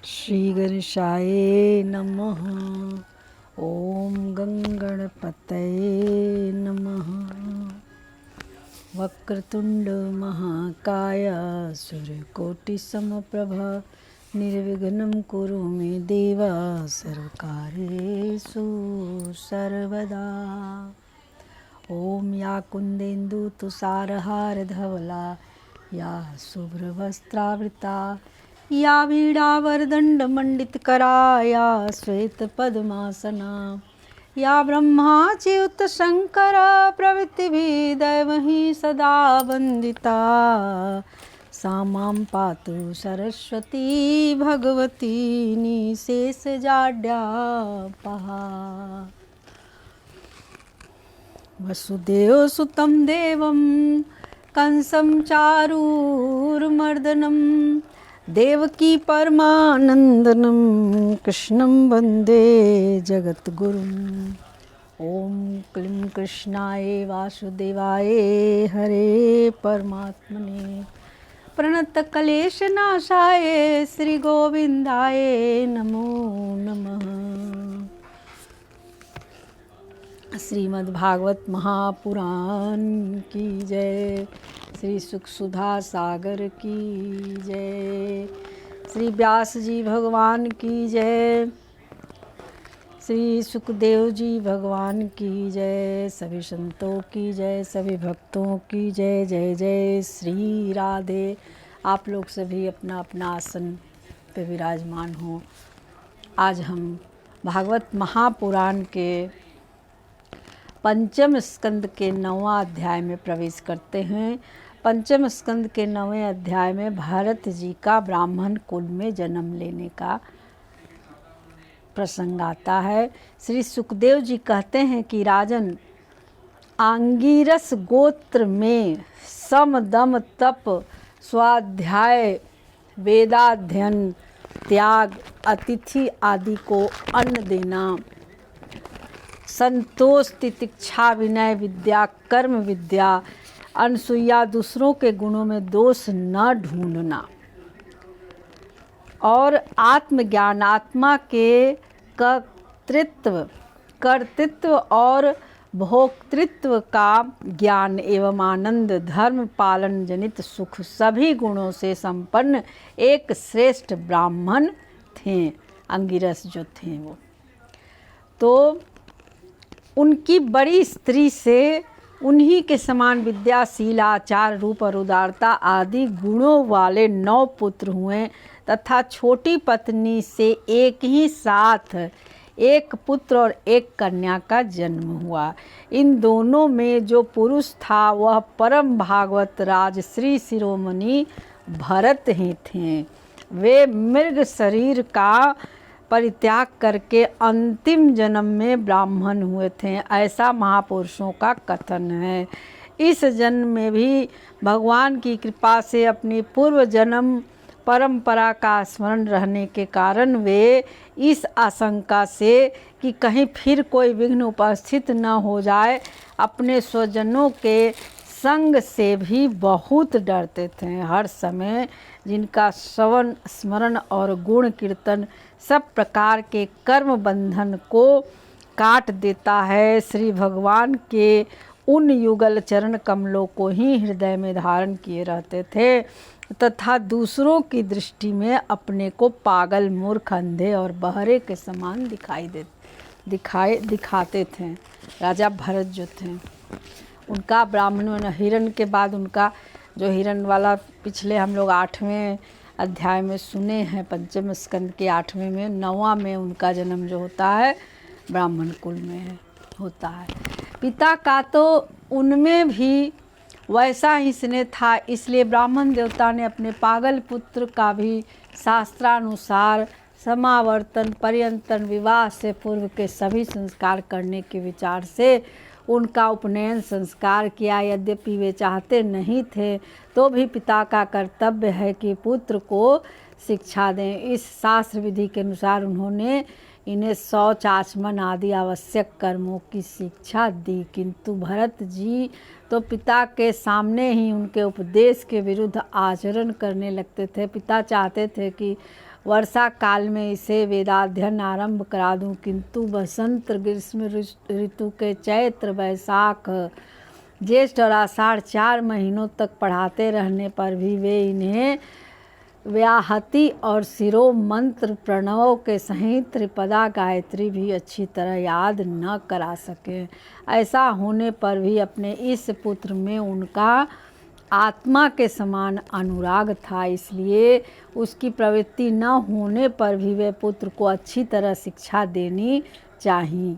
श्री गणेशाय नमः। ओम गंगणपतये नमः। वक्रतुंड महाकाय सूर्यकोटि समप्रभा निर्विघ्नं कुरु मे देव सर्वकार्येषु सर्वदा। ओम या कुंदेन्दु तुषारहार धवला या शुभ्रवस्त्रावृता या वीणावरदण्डमण्डितकरा या श्वेतपद्मासना या ब्रह्माच्युतशङ्कर प्रभृतिभिः दैवैः सदा वन्दिता सा मां पातु सरस्वती भगवती निशेषजाड्यापहा। वसुदेवसुतं देवं कंसं चारूरमर्दनं देवकी परमानन्दनं कृष्णं वन्दे जगद्गुरुम्। ओम क्लीं कृष्णाय वासुदेवाय हरे परमात्मने प्रणतक्लेशनाशाय श्रीगोविन्दाय नमो नमः। श्रीमद्भागवत महापुराण की जय। श्री सुखसुधा सागर की जय। श्री व्यास जी भगवान की जय। श्री सुखदेव जी भगवान की जय। सभी संतों की जय, सभी भक्तों की जय। जय जय श्री राधे। आप लोग सभी अपना अपना आसन पे विराजमान हो। आज हम भागवत महापुराण के पंचम स्कंद के 9वां अध्याय में प्रवेश करते हैं। पंचम स्कंद के 9वें अध्याय में भरत जी का ब्राह्मण कुल में जन्म लेने का प्रसंग आता है। श्री सुखदेव जी कहते हैं कि राजन, आंगिरस गोत्र में सम दम तप स्वाध्याय वेदाध्ययन त्याग अतिथि आदि को अन्न देना, संतोष तितिक्षा विनय विद्या कर्म विद्या अनसुईया दूसरों के गुणों में दोष न ढूंढना और आत्मज्ञान आत्मा के कर्तृत्व और भोक्तृत्व का ज्ञान एवं आनंद धर्म पालन जनित सुख सभी गुणों से संपन्न एक श्रेष्ठ ब्राह्मण थे। अंगिरस जो थे वो तो उनकी बड़ी स्त्री से उन्हीं के समान विद्याशील आचार रूप और उदारता आदि गुणों वाले 9 पुत्र हुए तथा छोटी पत्नी से एक ही साथ एक पुत्र और एक कन्या का जन्म हुआ। इन दोनों में जो पुरुष था वह परम भागवत राज श्री शिरोमणि भरत ही थे। वे मृग शरीर का परित्याग करके अंतिम जन्म में ब्राह्मण हुए थे, ऐसा महापुरुषों का कथन है। इस जन्म में भी भगवान की कृपा से अपनी पूर्व जन्म परंपरा का स्मरण रहने के कारण वे इस आशंका से कि कहीं फिर कोई विघ्न उपस्थित न हो जाए अपने स्वजनों के संग से भी बहुत डरते थे। हर समय जिनका श्रवण स्मरण और गुण कीर्तन सब प्रकार के कर्म बंधन को काट देता है, श्री भगवान के उन युगल चरण कमलों को ही हृदय में धारण किए रहते थे तथा दूसरों की दृष्टि में अपने को पागल मूर्ख अंधे और बहरे के समान दिखाते थे। राजा भरत जो थे उनका ब्राह्मण हिरण के बाद उनका जो हिरण वाला पिछले हम लोग 8वें अध्याय में सुने हैं, पंचम स्कंद के 8वें में 9वां में उनका जन्म जो होता है ब्राह्मण कुल में होता है। पिता का तो उनमें भी वैसा ही स्नेह था, इसलिए ब्राह्मण देवता ने अपने पागल पुत्र का भी शास्त्रानुसार समावर्तन पर्यंतन विवाह से पूर्व के सभी संस्कार करने के विचार से उनका उपनयन संस्कार किया। यद्यपि वे चाहते नहीं थे तो भी पिता का कर्तव्य है कि पुत्र को शिक्षा दें। इस शास्त्र विधि के अनुसार उन्होंने इन्हें शौच आचमन आदि आवश्यक कर्मों की शिक्षा दी, किंतु भरत जी तो पिता के सामने ही उनके उपदेश के विरुद्ध आचरण करने लगते थे। पिता चाहते थे कि वर्षा काल में इसे वेदाध्ययन आरंभ करा दूं, किंतु बसंत ग्रीष्म ऋतु के चैत्र वैशाख ज्येष्ठ और आषाढ़ 4 महीनों तक पढ़ाते रहने पर भी वे इन्हें व्याहति और शिरो मंत्र प्रणवों के सहित त्रिपदा गायत्री भी अच्छी तरह याद न करा सके। ऐसा होने पर भी अपने इस पुत्र में उनका आत्मा के समान अनुराग था, इसलिए उसकी प्रवृत्ति न होने पर भी वे पुत्र को अच्छी तरह शिक्षा देनी चाहिए,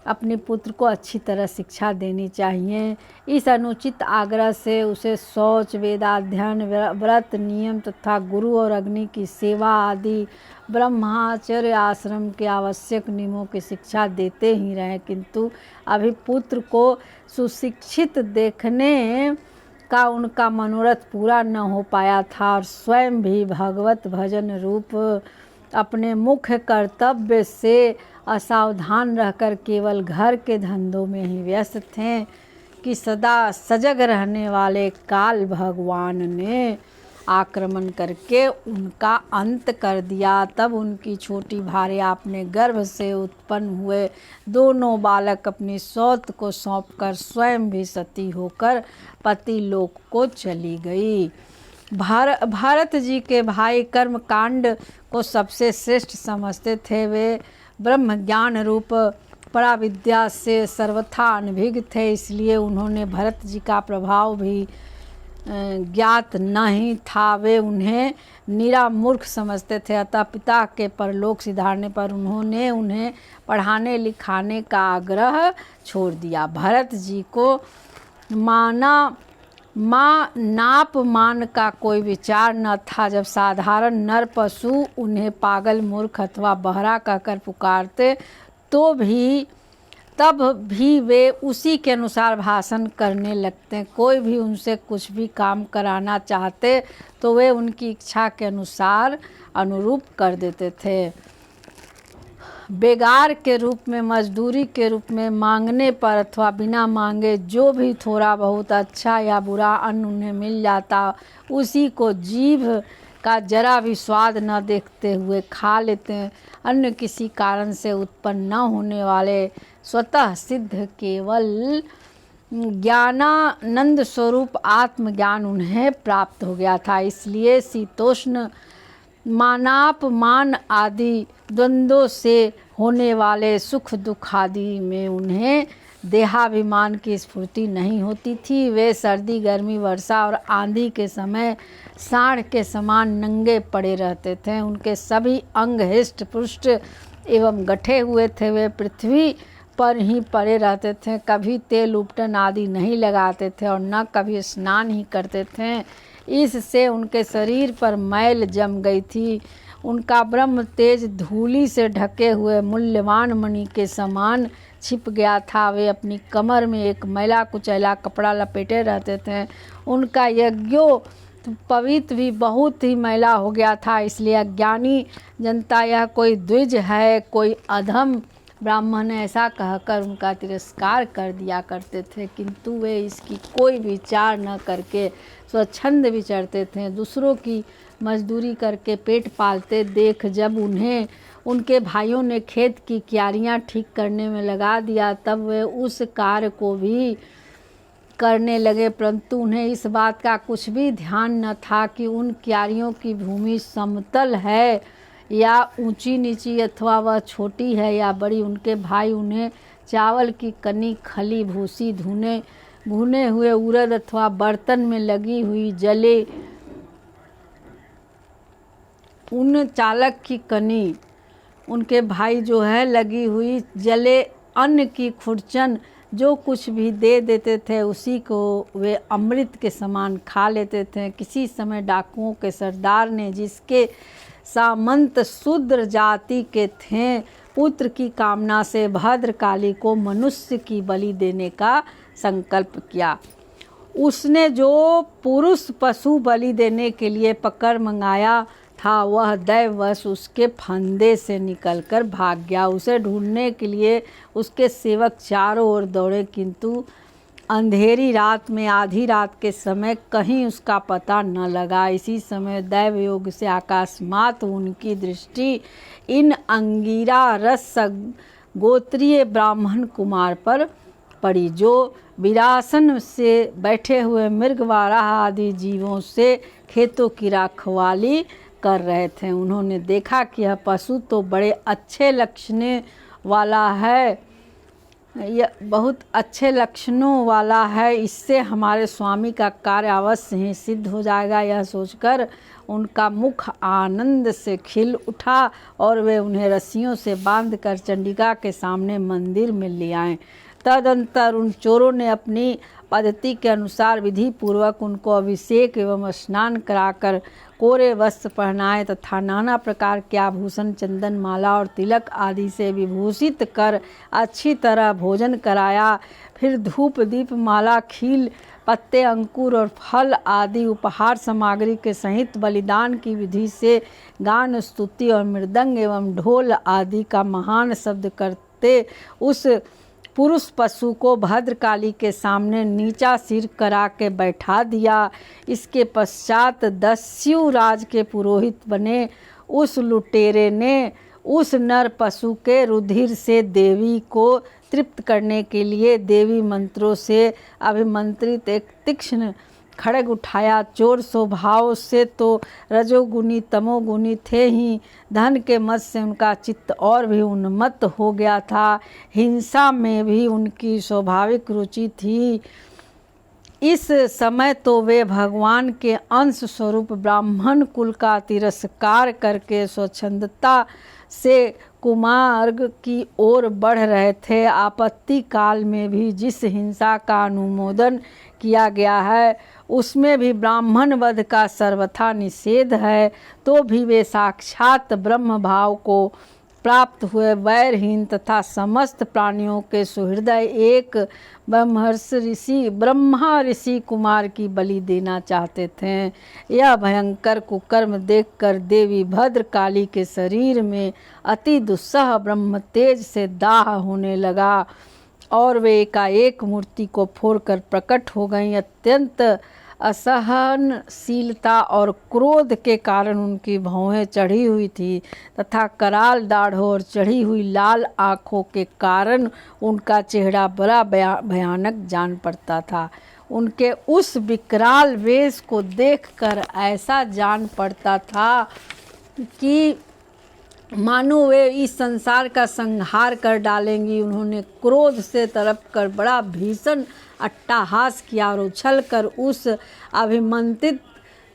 अपने पुत्र को अच्छी तरह शिक्षा देनी चाहिए। इस अनुचित आग्रह से उसे शौच, वेदाध्ययन, व्रत, नियम तथा गुरु और अग्नि की सेवा आदि ब्रह्मचर्य आश्रम के आवश्यक नियमों की शिक्षा देते ही रहे, किंतु अभी पुत्र को सुशिक्षित देखने का उनका मनोरथ पूरा न हो पाया था और स्वयं भी भगवत भजन रूप अपने मुख्य कर्तव्य से असावधान रहकर केवल घर के धंधों में ही व्यस्त थे कि सदा सजग रहने वाले काल भगवान ने आक्रमण करके उनका अंत कर दिया। तब उनकी छोटी भार्या अपने गर्भ से उत्पन्न हुए दोनों बालक अपनी सौत को सौंपकर स्वयं भी सती होकर पति लोक को चली गई। भारत जी के भाई कर्मकांड को सबसे श्रेष्ठ समझते थे। वे ब्रह्म ज्ञान रूप पराविद्या से सर्वथा अनभिज्ञ थे, इसलिए उन्होंने भरत जी का प्रभाव भी ज्ञात नहीं था। वे उन्हें निरा मूर्ख समझते थे, अतः पिता के परलोक सिधारने पर उन्होंने उन्हें पढ़ाने लिखाने का आग्रह छोड़ दिया। भरत जी को नाप मान का कोई विचार न था। जब साधारण नर पशु उन्हें पागल, मूर्ख अथवा बहरा कहकर पुकारते तब भी वे उसी के अनुसार भाषण करने लगते। कोई भी उनसे कुछ भी काम कराना चाहते तो वे उनकी इच्छा के अनुरूप कर देते थे। बेगार के रूप में, मजदूरी के रूप में मांगने पर अथवा बिना मांगे जो भी थोड़ा बहुत अच्छा या बुरा अन्न उन्हें मिल जाता, उसी को जीभ का जरा भी स्वाद न देखते हुए खा लेते हैं। अन्य किसी कारण से उत्पन्न न होने वाले स्वतः सिद्ध केवल ज्ञानानंद स्वरूप आत्मज्ञान उन्हें प्राप्त हो गया था। इसलिए शीतोष्ण, मानापमान आदि द्वंद्वों से होने वाले सुख दुख आदि में उन्हें देहाभिमान की स्फूर्ति नहीं होती थी। वे सर्दी, गर्मी, वर्षा और आंधी के समय सांड के समान नंगे पड़े रहते थे। उनके सभी अंग हिष्ट पुष्ट एवं गठे हुए थे। वे पृथ्वी पर ही पड़े रहते थे, कभी तेल उपटन आदि नहीं लगाते थे और न कभी स्नान ही करते थे। इससे उनके शरीर पर मैल जम गई थी। उनका ब्रह्म तेज धूलि से ढके हुए मूल्यवान मणि के समान छिप गया था। वे अपनी कमर में एक मैला कुचैला कपड़ा लपेटे रहते थे। उनका यज्ञोपवीत भी बहुत ही मैला हो गया था, इसलिए अज्ञानी जनता यह कोई द्विज है, कोई अधम ब्राह्मण ऐसा कहकर उनका तिरस्कार कर दिया करते थे, किंतु वे इसकी कोई विचार न करके स्वच्छंद विचरते थे। दूसरों की मजदूरी करके पेट पालते देख जब उन्हें उनके भाइयों ने खेत की क्यारियां ठीक करने में लगा दिया, तब वे उस कार्य को भी करने लगे, परंतु उन्हें इस बात का कुछ भी ध्यान न था कि उन क्यारियों की भूमि समतल है या ऊंची नीची, अथवा वह छोटी है या बड़ी। उनके भाई उन्हें चावल की कनी, खली, भूसी, भुने हुए उड़द अथवा बर्तन में लगी हुई जले उन चालक की कनी, उनके भाई जो है लगी हुई जले अन्न की खुरचन जो कुछ भी दे देते थे उसी को वे अमृत के समान खा लेते थे। किसी समय डाकुओं के सरदार ने, जिसके सामंत शूद्र जाति के थे, पुत्र की कामना से भद्रकाली को मनुष्य की बलि देने का संकल्प किया। उसने जो पुरुष पशु बलि देने के लिए पकड़ मंगाया था, वह दैववश उसके फंदे से निकलकर भाग गया। उसे ढूंढने के लिए उसके सेवक चारों ओर दौड़े, किंतु अंधेरी रात में आधी रात के समय कहीं उसका पता न लगा। इसी समय दैव योग से अकस्मात उनकी दृष्टि इन अंगीरा रस गोत्रीय ब्राह्मण कुमार पर पड़ी, जो विरासन से बैठे हुए मृग वाराह आदि जीवों से खेतों की रखवाली कर रहे थे। उन्होंने देखा कि यह पशु तो बड़े अच्छे लक्षणों वाला है, यह बहुत अच्छे लक्षणों वाला है, इससे हमारे स्वामी का कार्य अवश्य ही सिद्ध हो जाएगा। यह सोचकर उनका मुख आनंद से खिल उठा और वे उन्हें रस्सियों से बांधकर चंडिका के सामने मंदिर में ले आए। तदंतर उन चोरों ने अपनी पद्धति के अनुसार विधि पूर्वक उनको अभिषेक एवं स्नान कराकर कोरे वस्त्र पहनाए तथा नाना प्रकार के आभूषण, चंदन, माला और तिलक आदि से विभूषित कर अच्छी तरह भोजन कराया। फिर धूप, दीप, माला, खील, पत्ते, अंकुर और फल आदि उपहार सामग्री के सहित बलिदान की विधि से गान, स्तुति और मृदंग एवं ढोल आदि का महान शब्द करते उस पुरुष पशु को भद्रकाली के सामने नीचा सिर करा के बैठा दिया। इसके पश्चात दस्यु राज के पुरोहित बने उस लुटेरे ने उस नर पशु के रुधिर से देवी को तृप्त करने के लिए देवी मंत्रों से अभिमंत्रित एक तीक्ष्ण खड्ग उठाया। चोर स्वभाव से तो रजोगुनी तमोगुनी थे ही, धन के मद से उनका चित्त और भी उन्मत्त हो गया था। हिंसा में भी उनकी स्वाभाविक रुचि थी। इस समय तो वे भगवान के अंश स्वरूप ब्राह्मण कुल का तिरस्कार करके स्वच्छंदता से कुमार्ग की ओर बढ़ रहे थे। आपत्ति काल में भी जिस हिंसा का अनुमोदन किया गया है उसमें भी ब्राह्मण वध का सर्वथा निषेध है, तो भी वे साक्षात ब्रह्म भाव को प्राप्त हुए वैरहीन तथा समस्त प्राणियों के सुहृदय एक ब्रह्मा ऋषि कुमार की बलि देना चाहते थे। यह भयंकर कुकर्म देखकर देवी भद्रकाली के शरीर में अति दुस्सह ब्रह्म तेज से दाह होने लगा और वे एकाएक मूर्ति को फोड़कर प्रकट हो गईं। अत्यंत असहनशीलता और क्रोध के कारण उनकी भौहें चढ़ी हुई थी तथा कराल दाढ़ों और चढ़ी हुई लाल आँखों के कारण उनका चेहरा बड़ा भयानक जान पड़ता था। उनके उस विकराल वेश को देखकर ऐसा जान पड़ता था कि मानो वे इस संसार का संहार कर डालेंगी। उन्होंने क्रोध से तड़प कर बड़ा भीषण अट्टहास किया और उछलकर उस अभिमंत्रित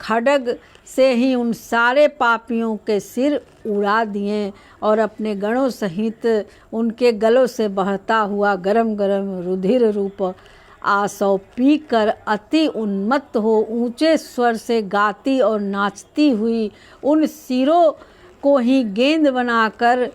खड्ग से ही उन सारे पापियों के सिर उड़ा दिए और अपने गणों सहित उनके गलों से बहता हुआ गरम गरम रुधिर रूप आसव पी कर अति उन्मत्त हो ऊंचे स्वर से गाती और नाचती हुई उन सिरों को ही गेंद बनाकर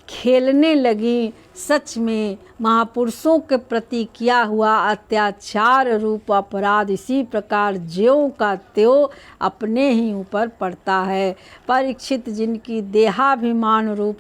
खेलने लगी। सच में महापुरुषों के प्रति किया हुआ अत्याचार रूप अपराध इसी प्रकार ज्यों का त्यों अपने ही ऊपर पड़ता है। परीक्षित, जिनकी देहाभिमान रूप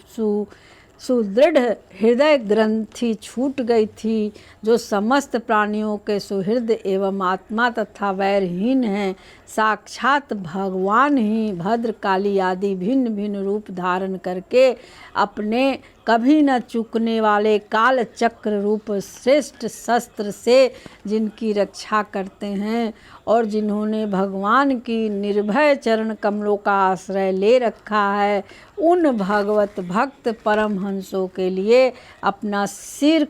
सुदृढ़ हृदय ग्रंथि छूट गई थी, जो समस्त प्राणियों के सुहृद एवं आत्मा तथा वैरहीन हैं, साक्षात भगवान ही भद्रकाली आदि भिन्न भिन्न रूप धारण करके अपने कभी न चूकने वाले काल चक्र रूप श्रेष्ठ शस्त्र से जिनकी रक्षा करते हैं और जिन्होंने भगवान की निर्भय चरण कमलों का आश्रय ले रखा है, उन भगवत भक्त परमहंसों के लिए अपना सिर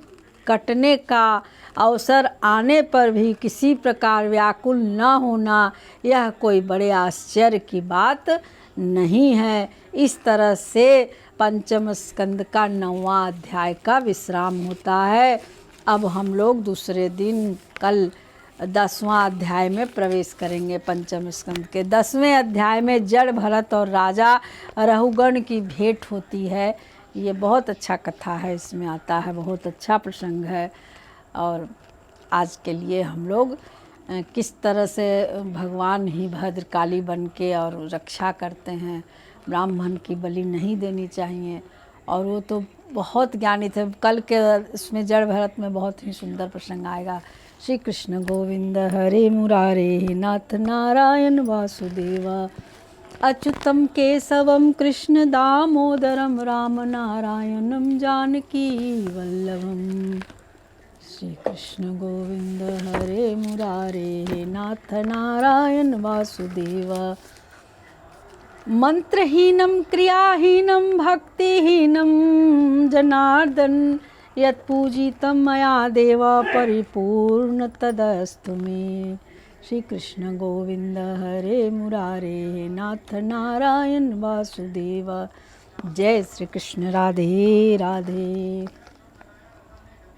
कटने का अवसर आने पर भी किसी प्रकार व्याकुल न होना, यह कोई बड़े आश्चर्य की बात नहीं है। इस तरह से पंचम स्कंद का 9वां अध्याय का विश्राम होता है। अब हम लोग दूसरे दिन कल 10वां अध्याय में प्रवेश करेंगे। पंचम स्कंद के 10वें अध्याय में जड़ भरत और राजा रहुगण की भेंट होती है। ये बहुत अच्छा कथा है, इसमें आता है, बहुत अच्छा प्रसंग है। और आज के लिए हम लोग किस तरह से भगवान ही भद्रकाली बन के और रक्षा करते हैं, ब्राह्मण की बलि नहीं देनी चाहिए और वो तो बहुत ज्ञानी थे। कल के इसमें जड़ भरत में बहुत ही सुंदर प्रसंग आएगा। श्री कृष्ण गोविंद हरे मुरारे नाथ नारायण वासुदेवा, अच्युतम केशवम कृष्ण दामोदरम राम नारायणम जानकी वल्लभम। श्री कृष्ण गोविंद हरे मुरारे नाथ नारायण वासुदेवा, मंत्रहीनं क्रियाहीनं भक्तिहीनं जनार्दन, यत्पूजितं मया देव परिपूर्ण तदस्तु मे। श्री कृष्ण गोविंद हरे मुरारे नाथ नारायण वासुदेवा। जय श्री कृष्ण। राधे राधे।